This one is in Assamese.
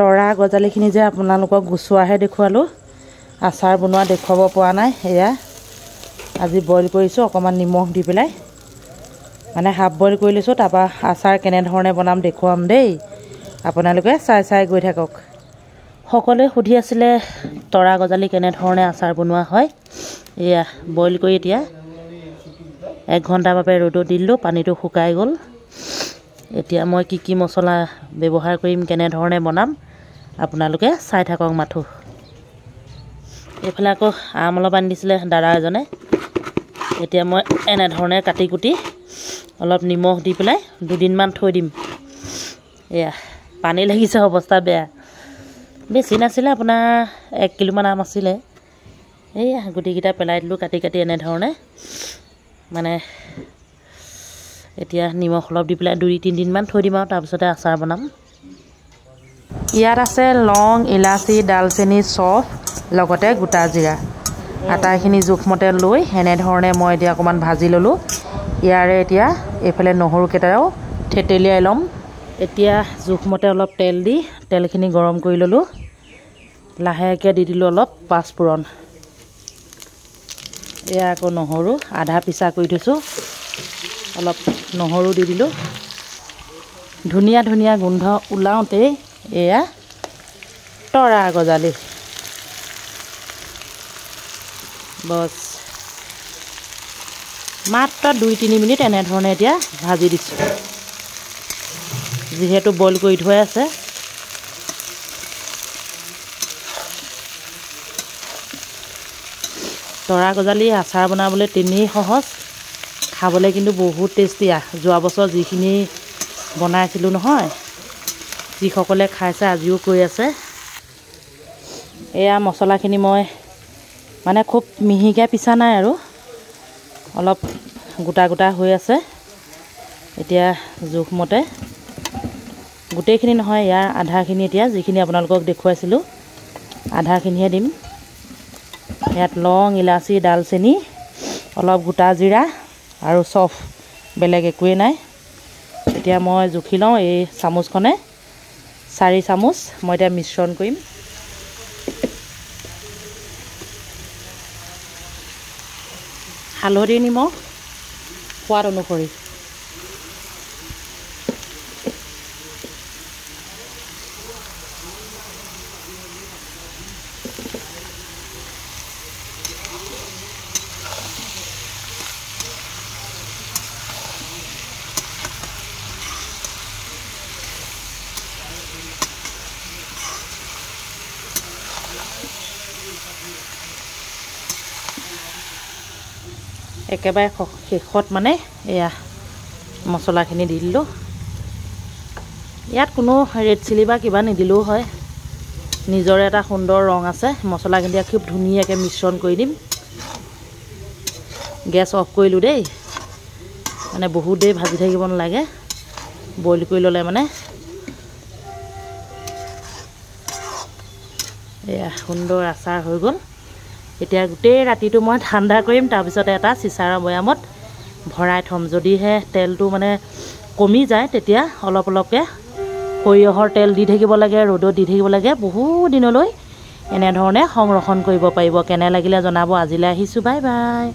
তৰা গজালিখিনি যে আপোনালোকক গুচোৱাহে দেখুৱালোঁ, আচাৰ বনোৱা দেখুৱাব পৰা নাই। এয়া আজি বইল কৰিছোঁ অকণমান নিমখ দি পেলাই, মানে হাফ বইল কৰি লৈছোঁ। তাৰপৰা আচাৰ কেনেধৰণে বনাম দেখুৱাম দেই, আপোনালোকে চাই গৈ থাকক। সকলোৱে সুধি আছিলে তৰা গজালি কেনেধৰণে আচাৰ বনোৱা হয়। এয়া বইল কৰি এতিয়া 1 ঘণ্টাৰ বাবে ৰ'দত দি দিলোঁ, পানীটো শুকাই গ'ল। এতিয়া মই কি মছলা ব্যৱহাৰ কৰিম, কেনেধৰণে বনাম আপোনালোকে চাই থাকক মাথো। এইফালে আকৌ আম অলপ আনি দিছিলে দাদা এজনে। এতিয়া মই এনেধৰণে কাটি কুটি অলপ নিমখ দি পেলাই 2 দিনমান থৈ দিম। এয়া পানী লাগিছে, অৱস্থা বেয়া। বেছি নাছিলে, আপোনাৰ 1 কিলোমান আম আছিলে। এইয়া গুটিকেইটা পেলাই দিলোঁ কাটি এনেধৰণে। মানে এতিয়া নিমখ অলপ দি পেলাই 2-3 দিনমান থৈ দিম আৰু তাৰপিছতে আচাৰ বনাম। ইয়াত আছে লং, ইলাচি, ডালচেনি, চফ, লগতে গোটা জিৰা। আটাইখিনি জোখমতে লৈ এনেধৰণে মই এতিয়া অকণমান ভাজি ল'লোঁ। ইয়াৰে এতিয়া এইফালে নহৰু কেইটাও থেতেলিয়াই ল'ম। এতিয়া জোখমতে অলপ তেল দি তেলখিনি গৰম কৰি ল'লোঁ। লাহেকৈ দি দিলোঁ অলপ পাঁচফোৰণ। এয়া আকৌ নহৰু আধা পিচা কৰি থৈছোঁ, অলপ নহৰু দি দিলোঁ। ধুনীয়া গোন্ধ ওলাওঁতেই এয়া তৰা গজালি বছ মাত্ৰ 2-3 মিনিট এনেধৰণে এতিয়া ভাজি দিছোঁ, যিহেতু বইল কৰি থোৱাই আছে। তৰা গজালি আচাৰ বনাবলৈ তেনেই সহজ, খাবলৈ কিন্তু বহুত টেষ্টি। যোৱা বছৰ যিখিনি বনাইছিলোঁ নহয়, যিসকলে খাইছে আজিও কৈ আছে। এয়া মছলাখিনি মই মানে খুব মিহিকৈ পিছা নাই আৰু অলপ গোটা হৈ আছে। এতিয়া জোখমতে গোটেইখিনি নহয়, ইয়াৰ আধাখিনি এতিয়া যিখিনি আপোনালোকক দেখুৱাইছিলোঁ আধাখিনিহে দিম। ইয়াত লং, ইলাচি, ডালচেনি, অলপ গোটা জিৰা আৰু চফ, বেলেগ একোৱেই নাই। এতিয়া মই জুখি লওঁ এই চামুচখনে, 4 চামুচ মই এতিয়া মিশ্ৰণ কৰিম। হালধি, নিমখ সোৱাদ অনুসৰি। একেবাৰে শেষত মানে এয়া মছলাখিনি দি দিলোঁ। ইয়াত কোনো ৰেড চিলি বা কিবা নিদিলেও হয়, নিজৰে এটা সুন্দৰ ৰং আছে। মছলাখিনি খুব ধুনীয়াকৈ মিশ্ৰণ কৰি দিম। গেছ অফ কৰিলোঁ দেই, মানে বহুত দেৰি ভাজি থাকিব নালাগে, বইল কৰি ল'লে মানে। এয়া সুন্দৰ আচাৰ হৈ গ'ল। এতিয়া গোটেই ৰাতিটো মই ঠাণ্ডা কৰিম, তাৰপিছতে এটা চিচাৰৰ বৈয়ামত ভৰাই থ'ম। যদিহে তেলটো মানে কমি যায় তেতিয়া অলপকৈ সৰিয়হৰ তেল দি থাকিব লাগে, ৰ'দত দি থাকিব লাগে। বহুত দিনলৈ এনেধৰণে সংৰক্ষণ কৰিব পাৰিব। কেনে লাগিলে জনাব। আজিলৈ আহিছোঁ, বাই বাই।